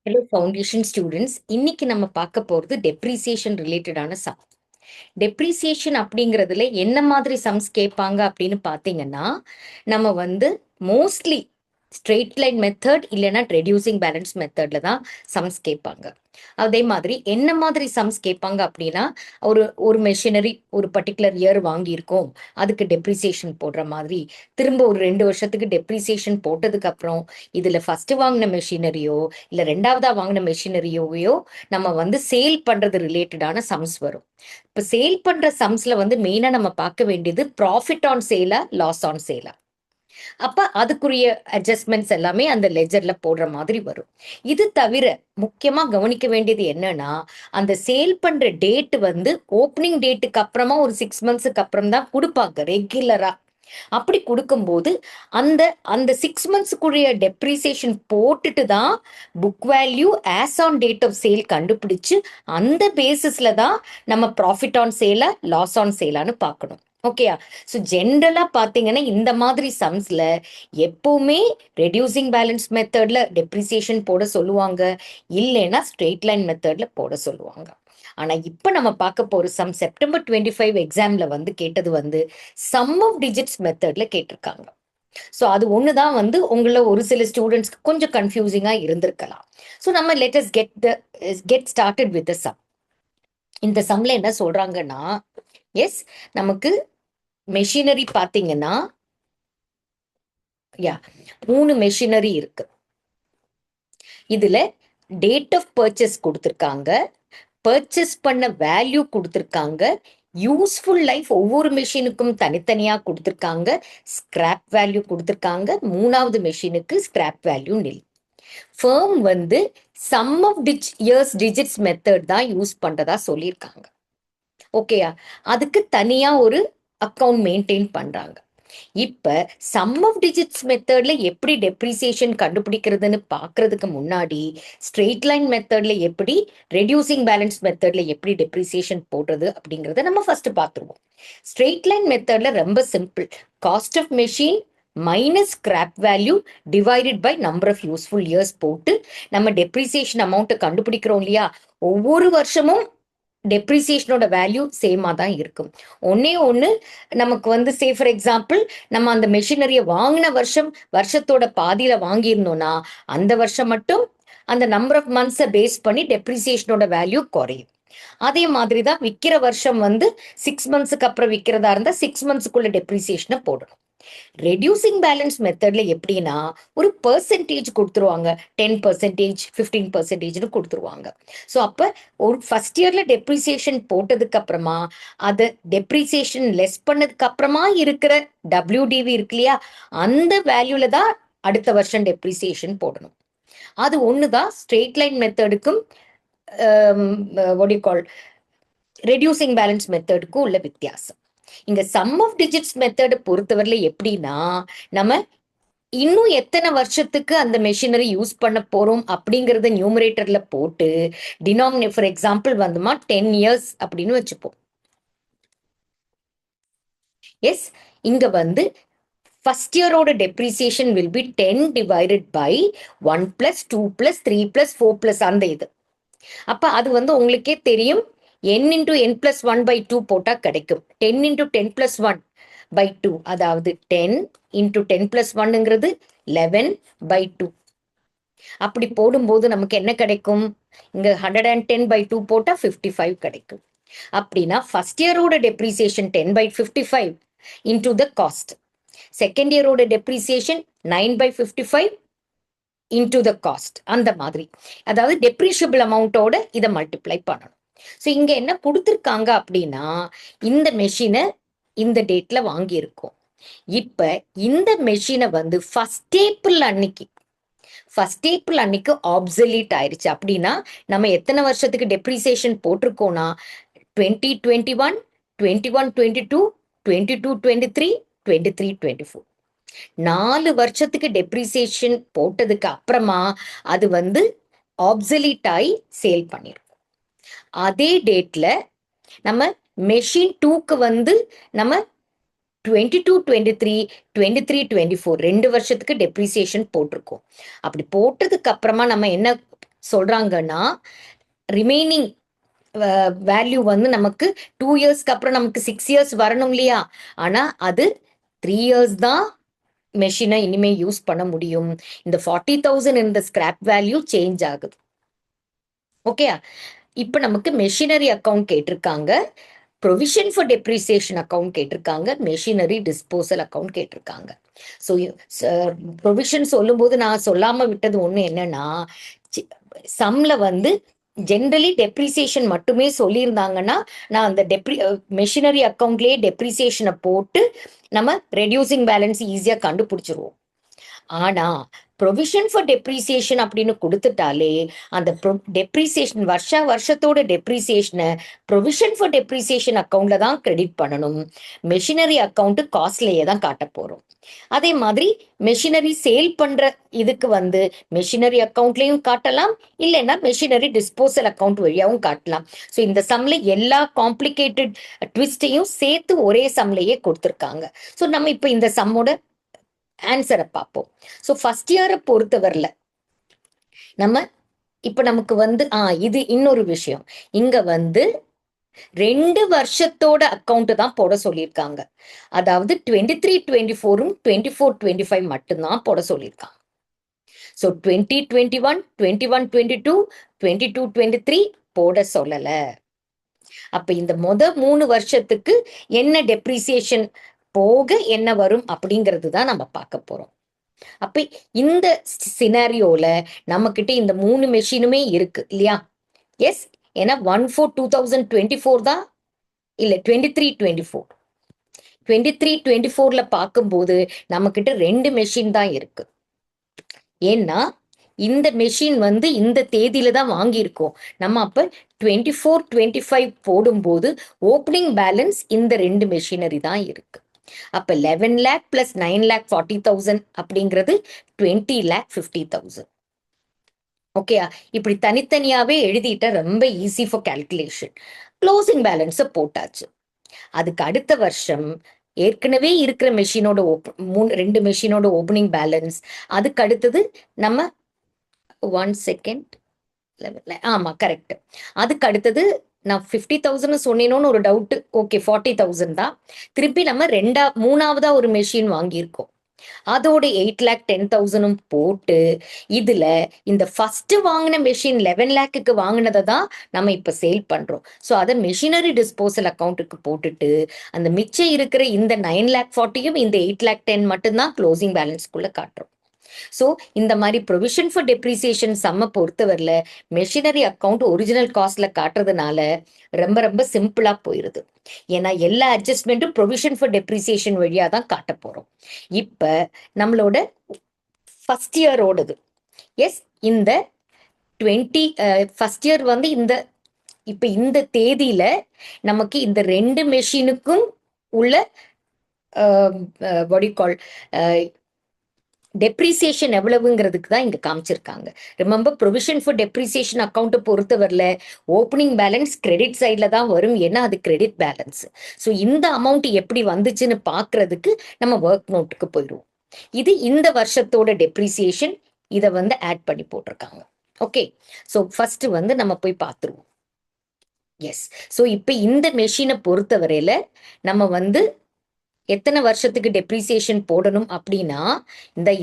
Hello foundation students, இன்னைக்கு நம்ம பார்க்க போகிறது டெப்ரிசியேஷன் ரிலேட்டடான சம். டெப்ரிசியேஷன் அப்படிங்கிறதுல என்ன மாதிரி சம்ஸ் கேட்பாங்க அப்படின்னு பார்த்தீங்கன்னா, நம்ம மோஸ்ட்லி ஸ்ட்ரெயிட் லைன் மெத்தட் இல்லைன்னா ரெடியூசிங் பேலன்ஸ் மெத்தட்ல தான் சம்ஸ் கேட்பாங்க. அதே மாதிரி என்ன மாதிரி சம்ஸ் கேட்பாங்க அப்படின்னா, ஒரு ஒரு மெஷினரி ஒரு பர்டிகுலர் இயர் வாங்கியிருக்கோம், அதுக்கு டெப்ரிசியேஷன் போடுற மாதிரி, திரும்ப ஒரு 2 வருஷத்துக்கு டெப்ரிசியேஷன் போட்டதுக்கு அப்புறம் இதுல ஃபர்ஸ்ட் வாங்கின மெஷினரியோ இல்ல ரெண்டாவதா வாங்கின மெஷினரியோவையோ நம்ம சேல் பண்றது ரிலேட்டடான சம்ஸ் வரும். இப்ப சேல் பண்ற சம்ஸ்ல மெயினா நம்ம பார்க்க வேண்டியது ப்ராஃபிட் ஆன் சேலா லாஸ் ஆன் சேலா. அப்ப அதுக்குரிய அட்ஜஸ்ட்மெண்ட்ஸ் எல்லாமே அந்த லெஜர்ல போடுற மாதிரி வரும். இது தவிர முக்கியமா கவனிக்க வேண்டியது என்னன்னா, அந்த சேல் பண்ற டேட் ஓப்பனிங் டேட்டுக்கு அப்புறமா ஒரு 6 மந்த்ஸுக்கு அப்புறம் தான் கொடுப்பாங்க ரெகுலரா. அப்படி கொடுக்கும்போது அந்த அந்த 6 மந்த்ஸுக்குரிய டெப்ரிசியேஷன் போட்டுட்டு தான் book value as on date of sale கண்டுபிடிச்சு அந்த பேசிஸ்ல தான் நம்ம ப்ராஃபிட் ஆன் சேலா லாஸ் ஆன் சேலான்னு பார்க்கணும். ஓகேயா? ஸோ ஜென்ரலா பார்த்தீங்கன்னா இந்த மாதிரி சம்ஸ்ல எப்பவுமே ரெடியூசிங் பேலன்ஸ் மெத்தட்ல டெப்ரிசியேஷன் போட சொல்லுவாங்க, இல்லைன்னா ஸ்ட்ரெயிட் லைன் மெத்தட்ல போட சொல்லுவாங்க. ஆனா இப்ப நம்ம பார்க்க போற சம் செப்டம்பர் 25 எக்ஸாம்ல கேட்டது சம் ஆஃப் டிஜிட்ஸ் மெத்தட்ல கேட்டிருக்காங்க. ஸோ அது ஒண்ணுதான் உங்கள ஒரு சில ஸ்டூடெண்ட்ஸ்க்கு கொஞ்சம் கன்ஃபியூசிங்கா இருந்திருக்கலாம். ஸோ நம்ம let get started with the some. இந்த சம்ல என்ன சொல்றாங்கன்னா, எஸ், நமக்கு மெஷினரி பார்த்தீங்கன்னா, யா 3 மெஷினரி இருக்கு. இதுல டேட் ஆஃப் பர்ச்சேஸ் கொடுத்துருக்காங்க, பர்ச்சேஸ் பண்ண வேல்யூ கொடுத்துருக்காங்க, யூஸ்ஃபுல் லைஃப் ஒவ்வொரு மெஷினுக்கும் தனித்தனியா கொடுத்துருக்காங்க, ஸ்கிராப் வேல்யூ கொடுத்துருக்காங்க, 3வது மெஷினுக்கு scrap value nil. Firm sum of years digits method தான் யூஸ் பண்றதா சொல்லியிருக்காங்க. ஓகேயா? அதுக்கு தனியா ஒரு அக்கவுண்ட் மெயின்டைன் பண்றாங்க. இப்ப சம் ஆஃப் டிஜிட்ஸ் மெத்தட்ல எப்படி டெப்ரிசியேஷன் கண்டுபிடிக்கிறதுன்னு பாக்குறதுக்கு முன்னாடி ஸ்ட்ரெயிட் லைன் மெத்தட்ல எப்படி, ரெடியூசிங் பேலன்ஸ் மெத்தட்ல எப்படி டெப்ரிசியேஷன் போடுறது அப்படிங்கறத நம்ம ஃபர்ஸ்ட் பார்த்துருவோம். ஸ்ட்ரெயிட் லைன் மெத்தட்ல ரொம்ப simple. Cost of machine minus scrap value divided by number of useful years போட்டு நம்ம டெப்ரிசியேஷன் அமௌண்ட்டை கண்டுபிடிக்கிறோம் இல்லையா? ஒவ்வொரு வருஷமும் டெப்ரிசியேஷனோட வேல்யூ சேமா தான் இருக்கும். ஒன்னே ஒன்று, நமக்கு சே ஃபார் எக்ஸாம்பிள் நம்ம அந்த மெஷினரியை வாங்கின வருஷத்தோட பாதியில வாங்கியிருந்தோம்னா அந்த வருஷம் மட்டும் அந்த நம்பர் ஆஃப் மந்த்ஸை பேஸ் பண்ணி டெப்ரிசியேஷனோட வேல்யூ குறையும். அதே மாதிரி தான் விற்கிற வருஷம் 6 மந்த்ஸுக்கு அப்புறம் விற்கிறதா இருந்தால் 6 மந்த்ஸுக்குள்ள டெப்ரிசியேஷனை போடணும். ரெடியூசிங் பேலன்ஸ் மெத்தட்ல எப்படின்னா ஒரு பெர்சன்டேஜ் கொடுத்துருவாங்க, 10%, 15% கொடுத்துருவாங்க. ஸோ அப்ப ஒரு ஃபர்ஸ்ட் இயர்ல டெப்ரிசியேஷன் போட்டதுக்கு அப்புறமா அதை டெப்ரிசியேஷன் லெஸ் பண்ணதுக்கு அப்புறமா இருக்கிற WDV இருக்கு இல்லையா, அந்த வேல்யூல தான் அடுத்த வருஷம் டெப்ரிசியேஷன் போடணும். அது ஒண்ணுதான் ஸ்ட்ரெயிட் லைன் மெத்தடுக்கும் ரெடியூசிங் பேலன்ஸ் மெத்தடுக்கும் உள்ள வித்தியாசம். இங்க சம் ஆஃப் டிஜிட்ஸ் மெத்தட் பொறுத்தவரையில எப்படின்னா, நம்ம இன்னும் எத்தனை வருஷத்துக்கு அந்த மெஷினரி யூஸ் பண்ண போறோம் அப்படிங்கறத நியூமரேட்டர்ல போட்டு டினாமினேட்டர் ஃபார் எக்ஸாம்பிள் 10 இயர்ஸ் அப்படின்னு வச்சுப்போம். எஸ், இங்க ஃபர்ஸ்ட் இயரோட depreciation will be 10 divided by 1 + 2 + 3 + 4 அந்த இது. அப்ப அது உங்களுக்கே தெரியும், n into n plus 1 by 2 போட்டா கிடைக்கும். 10 into 10 plus 1 by 2, அதாவது 10 into 10 plus 1ங்கிறது 11 by 2. அப்படி போடும்போது நமக்கு என்ன கிடைக்கும்? இங்க 110 by 2 போட்டா 55 கிடைக்கும். அப்படின்னா ஃபர்ஸ்ட் இயரோட depreciation 10 by 55 into the cost. Second இயரோட depreciation 9 by 55 into the cost. அந்த மாதிரி, அதாவது டெப்ரிஷியபிள் அமௌண்டோட இதை மல்டிப்ளை பண்ணணும். ஸோ இங்க என்ன கொடுத்துருக்காங்க அப்படின்னா, இந்த மெஷினை இந்த டேட்ல வாங்கியிருக்கோம். இப்ப இந்த மெஷினை ஃபர்ஸ்ட் ஏப்ரல் அன்னைக்கு ஆப்சலீட் ஆயிருச்சு. அப்படின்னா நம்ம எத்தனை வருஷத்துக்கு டெப்ரிசியேஷன் போட்டிருக்கோம்னா 2021, 21-22, 22-23, 23-24, 4 வருஷத்துக்கு டெப்ரிசியேஷன் போட்டதுக்கு அப்புறமா அது ஆப்சலீட் ஆகி சேல் பண்ணிருக்கோம். அதே டேட்ல நம்ம மெஷின் 2க்கு நம்ம 22-23, 23-24 2 வருஷத்துக்கு டெப்ரிசியேஷன் போட்டிருக்கோம். அப்படி போட்டதுக்கு அப்புறமா நம்ம என்ன சொல்றாங்கன்னா ரிமைனிங் வேல்யூ வந்து நமக்கு 2 இயர்ஸ்க்கு அப்புறம் நமக்கு 6 இயர்ஸ் வரணும் இல்லையா? ஆனா அது 3 இயர்ஸ் தான் மெஷினை இனிமே யூஸ் பண்ண முடியும். இந்த 40,000 இந்த ஸ்கிராப் வேல்யூ சேஞ்ச் ஆகுது. ஓகே, இப்ப நமக்கு மெஷினரி அக்கவுண்ட் கேட்டிருக்காங்க, ப்ரொவிஷன் ஃபார் டெப்ரிசியேஷன் அக்கவுண்ட் கேட்டிருக்காங்க, மெஷினரி டிஸ்போசல் அக்கவுண்ட் கேட்டிருக்காங்க. ஸோ ப்ரொவிஷன் சொல்லும்போது நான் சொல்லாம விட்டது ஒண்ணு என்னன்னா, சம்ல வந்து ஜென்ரலி டெப்ரிசியேஷன் மட்டுமே சொல்லியிருந்தாங்கன்னா நான் அந்த மெஷினரி அக்கவுண்ட்லயே டெப்ரிசியேஷனை போட்டு நம்ம ரெடியூசிங் பேலன்ஸ் ஈஸியா கண்டுபிடிச்சிருவோம். ஆனா ப்ரொவிஷன் ஃபார் டெப்ரிசியேஷன் அப்படின்னு கொடுத்துட்டாலே அந்த டெப்ரிசியேஷன் வருஷத்தோட டெப்ரிசியேஷனை ப்ரொவிஷன் ஃபார் டெப்ரிசியேஷன் அக்கௌண்ட்ல தான் கிரெடிட் பண்ணணும். மெஷினரி அக்கௌண்ட் காஸ்ட்லேயே தான் காட்ட போறோம். அதே மாதிரி மெஷினரி சேல் பண்ற இதுக்கு வந்து மெஷினரி அக்கௌண்ட்லயும் காட்டலாம், இல்லைன்னா மெஷினரி டிஸ்போசல் அக்கௌண்ட் வழியாவும் காட்டலாம். ஸோ இந்த சம்ல எல்லா காம்ப்ளிகேட்டட் ட்விஸ்டையும் சேர்த்து ஒரே சம்லையே கொடுத்துருக்காங்க. ஸோ நம்ம இப்போ இந்த சம்மோட ஆன்சரை பார்ப்போம். ஸோ ஃபர்ஸ்ட் இயரை பொறுத்தவரையில் நம்ம இப்ப நமக்கு வந்து இது இன்னொரு விஷயம். இங்க வந்து 2 வருஷத்தோட அக்கௌண்ட் தான் போட சொல்லியிருக்காங்க. அதாவது 23-24 24-25 மட்டும்தான் போட சொல்லியிருக்காங்க. ஸோ 2021 21-22 22-23 போட சொல்லல. அப்ப இந்த 3 வருஷத்துக்கு என்ன டெப்ரிசியேஷன் போக என்ன வரும் அப்படிங்கிறது தான் நம்ம பார்க்க போறோம். அப்ப இந்த சினாரியோல நம்ம கிட்ட இந்த 3 மெஷினுமே இருக்கு இல்லையா? எஸ், ஏன்னா 1/4/2024 தான், இல்ல 23-24 23-24ல பார்க்கும்போது நம்ம கிட்ட 2 மெஷின் தான் இருக்கு. ஏன்னா இந்த மெஷின் வந்து இந்த தேதியில தான் வாங்கியிருக்கோம் நம்ம. அப்ப 24-25 போடும்போது ஓப்பனிங் பேலன்ஸ் இந்த 2 மெஷினரி தான் இருக்கு. அப்ப 11 lakh plus 9,40,000 அப்படிங்கிறது 20,50,000. ஓகேயா? இப்படி தனித்தனியாவே எழுதிட்ட ரொம்ப ஈஸி ஃபார் கால்குலேஷன். க்ளோசிங் பேலன்ஸை போட்டாச்சு. அதுக்கு அடுத்த வருஷம் ஏற்கனவே இருக்கிற மெஷினோட 2 மெஷினோட ஓப்பனிங் பேலன்ஸ், அதுக்கு அடுத்தது நம்ம 1 செகண்ட், ஆமா கரெக்ட், அதுக்கு அடுத்தது நான் 50,000 சொன்னேனோன்னு ஒரு டவுட். ஓகே, 40,000 தான். திருப்பி நம்ம மூணாவதா ஒரு மெஷின் வாங்கியிருக்கோம், அதோட 8,10,000 போட்டு இதுல இந்த ஃபர்ஸ்ட் வாங்கின மெஷின் 11 lakhக்கு வாங்கினதை தான் நம்ம இப்ப சேல் பண்றோம். ஸோ அதை மெஷினரி டிஸ்போசல் அக்கௌண்ட்டுக்கு போட்டுட்டு அந்த மிச்சம் இருக்கிற இந்த 9,40,000 இந்த 8,10,000 மட்டும்தான் க்ளோசிங் பேலன்ஸ்குள்ள காட்டுறோம். ஸோ இந்த மாதிரி ப்ரொவிஷன் ஃபார் டெப்ரிசியேஷன் சம்மை பொறுத்தவரையில மெஷினரி அக்கௌண்ட் ஒரிஜினல் காஸ்ட்ல காட்டுறதுனால ரொம்ப ரொம்ப சிம்பிளா போயிருது. ஏன்னா எல்லா அட்ஜஸ்ட்மெண்ட்டும் ப்ரொவிஷன் ஃபார் டெப்ரிசியேஷன் வழியா தான் காட்ட போறோம். இப்ப நம்மளோட ஃபர்ஸ்ட் இயரோடது, எஸ், இந்த 20 ஃபர்ஸ்ட் இயர் வந்து இப்ப இந்த தேதியில நமக்கு இந்த 2 மெஷினுக்கும் உள்ள கால் டெப்ரிசியேஷன் எவ்வளவுங்கிறதுக்கு தான் இங்க காமிச்சிருக்காங்க. ரிமெம்பர், ப்ரொவிஷன் ஃபார் டெப்ரிசியேஷன் அக்கௌண்ட்டை பொறுத்தவரையில ஓப்பனிங் பேலன்ஸ் கிரெடிட் சைட்ல தான் வரும், ஏன்னா அது கிரெடிட் பேலன்ஸ். ஸோ இந்த அமௌண்ட் எப்படி வந்துச்சுன்னு பார்க்கறதுக்கு நம்ம ஒர்க் நோட்டுக்கு போயிடுவோம். இது இந்த வருஷத்தோட டெப்ரிசியேஷன், இதை வந்து ஆட் பண்ணி போட்டிருக்காங்க. ஓகே, ஸோ ஃபர்ஸ்ட் வந்து நம்ம போய் பார்த்துருவோம். எஸ், ஸோ இப்போ இந்த மெஷினை பொறுத்தவரையில நம்ம வந்து எத்தனை வருஷத்துக்கு டெப்ரிசியேஷன் போடணும் அப்படின்னா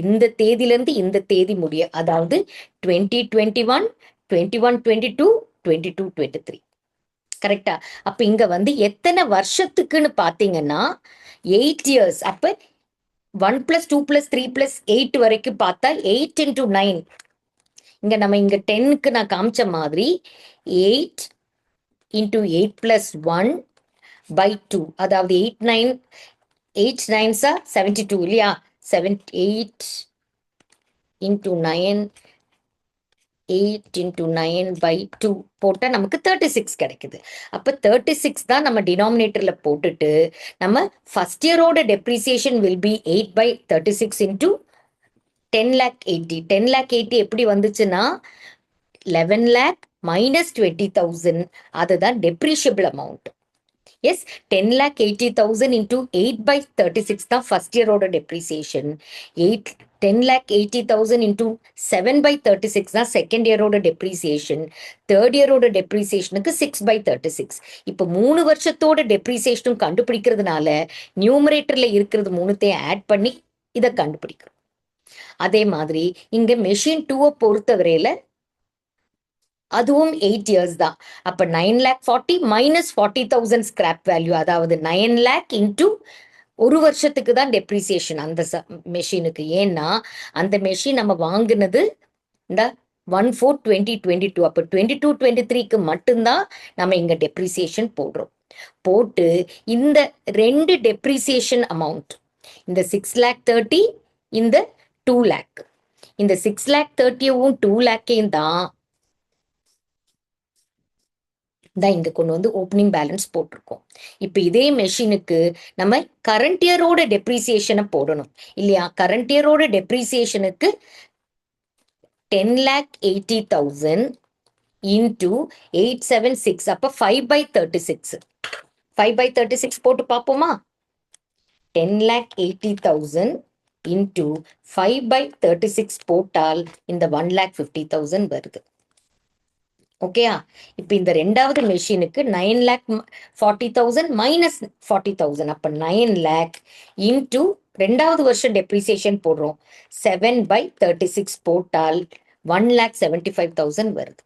இந்த தேதியிலேருந்து இந்த தேதி முடிய, அதாவது 2021 21-22 22-23, கரெக்டா? அப்ப இங்க வந்து எத்தனை வருஷத்துக்குன்னு பாத்தீங்கன்னா 8 years. அப்ப 1 + 2 + 3 + 8 வரைக்கும் பார்த்தா 8 × 9. இங்க 10க்கு நான் காமிச்ச மாதிரி 8 × 8 + 1/2, அதாவது 8 9s are 72 இல்லையா? 8 × 9 8 × 9/2 போட்டா நமக்கு 36 கிடைக்குது. அப்ப 36 தான் நம்ம டினாமினேட்டர்ல போட்டுட்டு நம்ம ஃபர்ஸ்ட் இயரோட டெப்ரிசியேஷன் வில் பி 8/36 × 10,80,000. 10,80,000 எப்படி வந்துச்சுன்னா 11 lakh minus 20,000, அதுதான் டெப்ரிஷியபிள் அமௌண்ட். எஸ், 10,80,000 into 8/36 தான் ஃபர்ஸ்ட் இயரோட டெப்ரிசியேஷன். 10,80,000 into 7/36 தான் செகண்ட் இயரோட டெப்ரிசியேஷன். தேர்ட் இயரோட டெப்ரிசியேஷனுக்கு 6/36. இப்போ 3 வருஷத்தோட டெப்ரிசியேஷனும் கண்டுபிடிக்கிறதுனால நியூமரேட்டர்ல இருக்கிறது மூணுத்தையும் ஆட் பண்ணி இதை கண்டுபிடிக்கிறோம். அதே மாதிரி இங்க மெஷின் 2 பொறுத்தவரையில அதுவும் 8 இயர்ஸ் தான். அப்ப 9,40,000 மைனஸ் 40,000 ஸ்கிராப் வேல்யூ, அதாவது 9 lakh இன்டூ ஒரு வருஷத்துக்கு தான் டெப்ரிசியேஷன் அந்த மெஷினுக்கு. ஏன்னா அந்த மெஷின் நம்ம வாங்கினது இந்த 1/4/2022. அப்போ 22-23க்கு மட்டும்தான் நம்ம இங்க டெப்ரிசியேஷன் போடுறோம். போட்டு இந்த ரெண்டு டெப்ரிசியேஷன் அமௌண்ட், இந்த 6,30,000 இந்த 2 lakh, இந்த 6,30,000வும் 2 lakhையும் தான் இங்க கொண்டு வந்து ஓப்பனிங் பேலன்ஸ் போட்டிருக்கோம். இப்போ இதே மெஷினுக்கு நம்ம கரண்ட் இயரோட டெப்ரிசியேஷனை போடணும் இல்லையா? கரண்ட் இயரோட டெப்ரிசியேஷனுக்கு 10,80,000 இன்டூ 876, அப்போ 5/36. 5/36 போட்டு பார்ப்போமா? 10,80,000 இன்டூ 5/36 போட்டால் இந்த 1,50,000 வருது. ஓகேயா? இப்போ இந்த ரெண்டாவது மெஷினுக்கு 9,40,000 மைனஸ் 40,000, அப்போ 9 lakh இன்டூ ரெண்டாவது வருஷம் டெப்ரிசியேஷன் போடுறோம். 7/36 போட்டால் 1,75,000 வருது.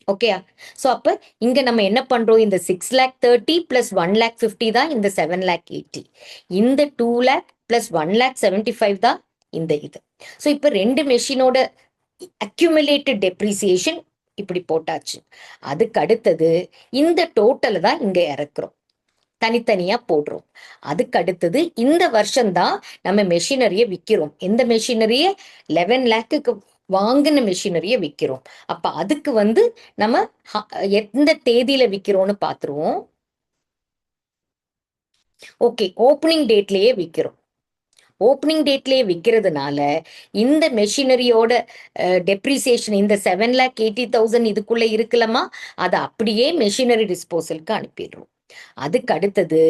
ஓகேயா? ஸோ அப்போ இங்க நம்ம என்ன பண்றோம்? இந்த 6,30,000 பிளஸ் 1,50,000 தான் இந்த 7,80,000. இந்த 2 lakh பிளஸ் 1,75,000 தான் இந்த இது. ஸோ இப்போ ரெண்டு மெஷினோட அக்யூமுலேட்டட் டெப்ரிசியேஷன் இப்படி போட்டாச்சு. அதுக்கு அடுத்தது இந்த டோட்டல் தான் இங்க இறக்குறோம், தனித்தனியா போடுறோம். அதுக்கு அடுத்தது இந்த வருஷம்தான் நம்ம மெஷினரியை விற்கிறோம். எந்த மெஷினரியை? 11 lakhக்கு வாங்கின மெஷினரியை விற்கிறோம். அப்ப அதுக்கு நம்ம எந்த தேதியில விற்கிறோம்னு பார்த்துருவோம். ஓகே, ஓப்பனிங் டேட்லயே விற்கிறோம். ஓப்பனிங் டேட்லயே விற்கிறதுனால இந்த மெஷினரியோட டெப்ரிசியேஷன் இந்த 7,80,000 இதுக்குள்ள இருக்கலாமா, அதை அப்படியே மெஷினரி டிஸ்போசலுக்கு அனுப்பிடுறோம். அதுக்கு அடுத்தது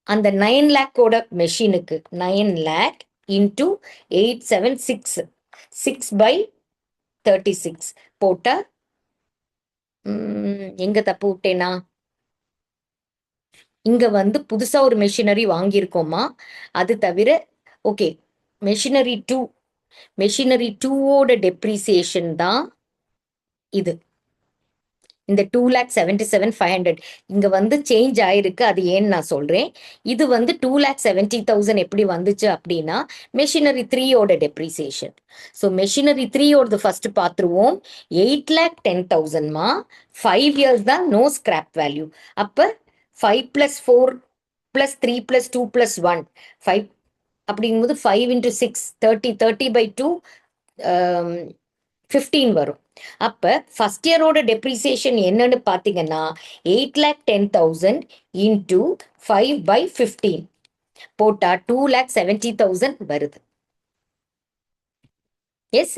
அந்த 9 lakhோட மெஷினுக்கு 9 lakh இன்டூ 876, 6/36 போட்டா எங்க தப்பு விட்டேனா? இங்க புதுசா ஒரு மெஷினரி வாங்கியிருக்கோமா, அது தவிர ஓகே மெஷினரி 2, மெஷினரி 2ஓட டெப்ரிசியேஷன் தான் இது. இந்த 2,77,500 இங்க சேஞ்ச் ஆயிருக்கு. அது ஏன்னு நான் சொல்றேன். இது 2,70,000 எப்படி வந்துச்சு அப்படின்னா மெஷினரி 3ஓட டெப்ரிசியேஷன். ஸோ மெஷினரி 3ஓடது ஃபர்ஸ்ட் பார்த்துருவோம். 8,10,000மா 5 இயர்ஸ் தான் நோ ஸ்கிராப் வேல்யூ. அப்ப 5 + 4 + 3 + 2 + 1 5 அப்படிங்கும்போது 5 × 6 30, 30/2 15 வரும். அப்ப ஃபர்ஸ்ட் இயரோட டெப்ரிசியேஷன் என்னன்னு பாத்தீங்கன்னா 8,10,000 இன்டூ 5/15 போட்டா 2,70,000 வருது. எஸ்,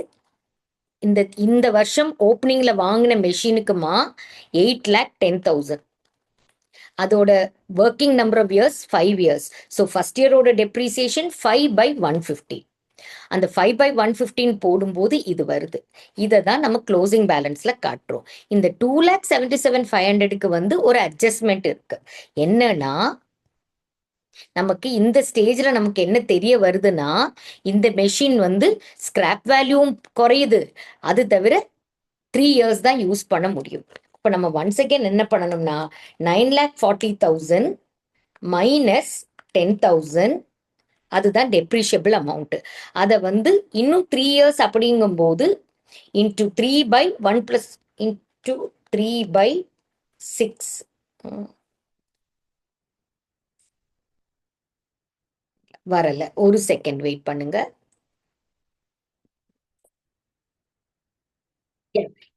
இந்த வருஷம் ஓப்பனிங்ல வாங்கின மெஷினுக்குமா 8,10,000. அதோட working number of years 5 years. So first இயரோட டெப்ரிசியேஷன் 5/150. அந்த 5/115 போடும்போது இது வருது. இதை தான் நம்ம க்ளோசிங் பேலன்ஸ்ல காட்டுறோம். இந்த 2,77,500க்கு ஒரு அட்ஜஸ்ட்மெண்ட் இருக்கு. என்னன்னா நமக்கு இந்த ஸ்டேஜ்ல நமக்கு என்ன தெரிய வருதுன்னா இந்த மெஷின் ஸ்கிராப் வேல்யூவும் குறையுது, அது தவிர 3 இயர்ஸ் தான் யூஸ் பண்ண முடியும். இப்போ நம்ம ஒன்ஸ் அகேன் என்ன பண்ணணும்னா 9,40,000 மைனஸ் 10,000, அதுதான் டெப்ரிஷியபிள் அமௌண்ட். அதை இன்னும் 3 இயர்ஸ் அப்படிங்கும்போது இன்டூ 3/1 பிளஸ் இன்டூ 3/6 வரல. ஒரு செகண்ட் வெயிட் பண்ணுங்க.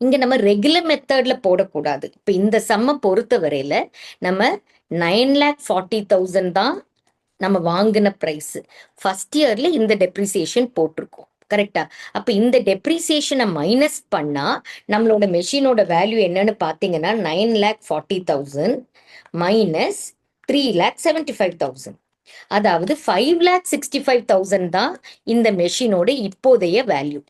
இங்க நம்ம ரெகுலர் மெத்தட்ல போடக்கூடாது. இப்ப இந்த சம்ம பொறுத்த வரையில நம்ம 9,40,000 தான் நம்ம வாங்கின பிரைஸ். ஃபர்ஸ்ட் இயர்ல இந்த டெப்ரிசியேஷன் போட்டிருக்கோம், கரெக்டா? அப்ப இந்த டெப்ரிசியேஷனை மைனஸ் பண்ணா நம்மளோட மெஷினோட வேல்யூ என்னன்னு பாத்தீங்கன்னா 9,40,000 மைனஸ் 3,75,000. அதாவது 5,65,000 தான் இந்த மெஷினோட இப்போதைய வேல்யூ.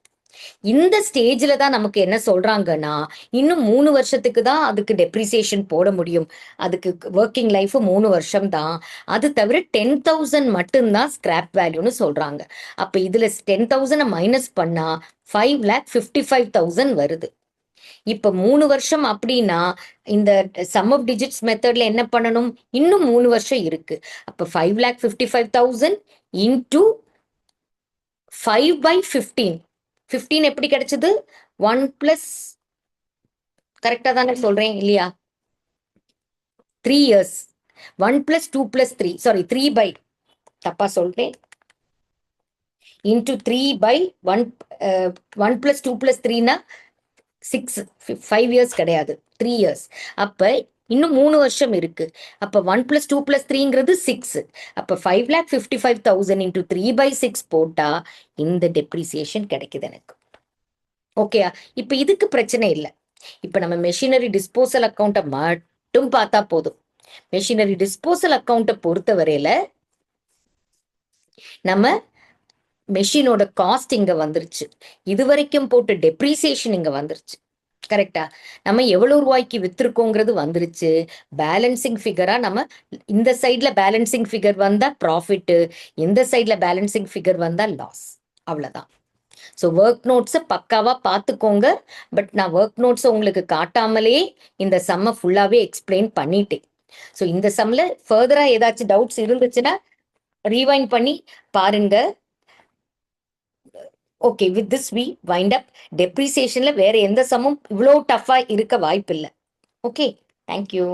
இந்த ஸ்டேஜ்ல தான் நமக்கு என்ன சொல்றாங்கன்னா, இன்னும் 3 வருஷத்துக்கு தான் அதுக்கு டெப்ரிசியேஷன் போட முடியும். அதுக்கு ஒர்க்கிங் லைஃப் 3 வருஷம் தான். அது தவிர 10,000 மட்டும்தான் ஸ்கிராப் வேல்யூன்னு சொல்றாங்க. அப்ப இதுல 10,000 மைனஸ் பண்ணா 5,55,000 வருது. இப்ப 3 வருஷம் அப்படின்னா இந்த சம் ஆஃப் டிஜிட்ஸ் மெத்தட்ல என்ன பண்ணணும்? இன்னும் 3 வருஷம் இருக்கு. அப்ப 5,55,000 இன்டூ 5/15. 15 எப்படி கிடைச்சது? 1 பிளஸ், கரெக்டா தானே சொல்றேன் இல்லையா? 3 years. 1 plus 2 plus 3, sorry 3 by, தப்பா சொல்றேன், இன்டூ 3 பை 1. 1 பிளஸ் 2 பிளஸ் 3னா 6, 5 இயர்ஸ் கிடையாது, 3 இயர்ஸ். அப்ப இன்னும் 3 வருஷம் இருக்கு. அப்ப 1 பிளஸ் 2 பிளஸ் 3ங்கிறது 6. அப்ப 5,55,000 இன்டூ 3/6 போட்டா இந்த டெப்ரிசியேஷன் கிடைக்குது எனக்கு. ஓகேயா? இப்ப இதுக்கு பிரச்சனை இல்லை. இப்ப நம்ம மெஷினரி டிஸ்போசல் அக்கௌண்ட்டை மட்டும் பார்த்தா போதும். மெஷினரி டிஸ்போசல் அக்கௌண்ட்டை பொறுத்த வரையில நம்ம மெஷினோட காஸ்ட் இங்க வந்துருச்சு, இது வரைக்கும் போட்டு டெப்ரிசியேஷன் இங்க வந்துருச்சு. கரெக்டா? நம்ம எவ்வளவு ரூபாய்க்கு வித்திருக்கோங்கிறது வந்துருச்சு. பேலன்சிங் ஃபிகரா நம்ம இந்த சைட்ல பேலன்சிங் ஃபிகர் வந்தா ப்ராஃபிட், இந்த சைட்ல பேலன்சிங் ஃபிகர் வந்தா லாஸ். அவ்வளவுதான். ஸோ ஒர்க் நோட்ஸை பக்காவா பார்த்துக்கோங்க. பட் நான் ஒர்க் நோட்ஸை உங்களுக்கு காட்டாமலே இந்த சம்மை ஃபுல்லாவே எக்ஸ்பிளைன் பண்ணிட்டேன். ஸோ இந்த சம்ல ஃபர்தரா ஏதாச்சும் டவுட்ஸ் இருந்துச்சுன்னா ரீவைண்ட் பண்ணி பாருங்க. Okay, with this we wind up. டெப்ரிசியேஷன்ல வேற எந்த சம்மும் இவ்வளோ டஃபா இருக்க வாய்ப்பில்லை. Okay, thank you.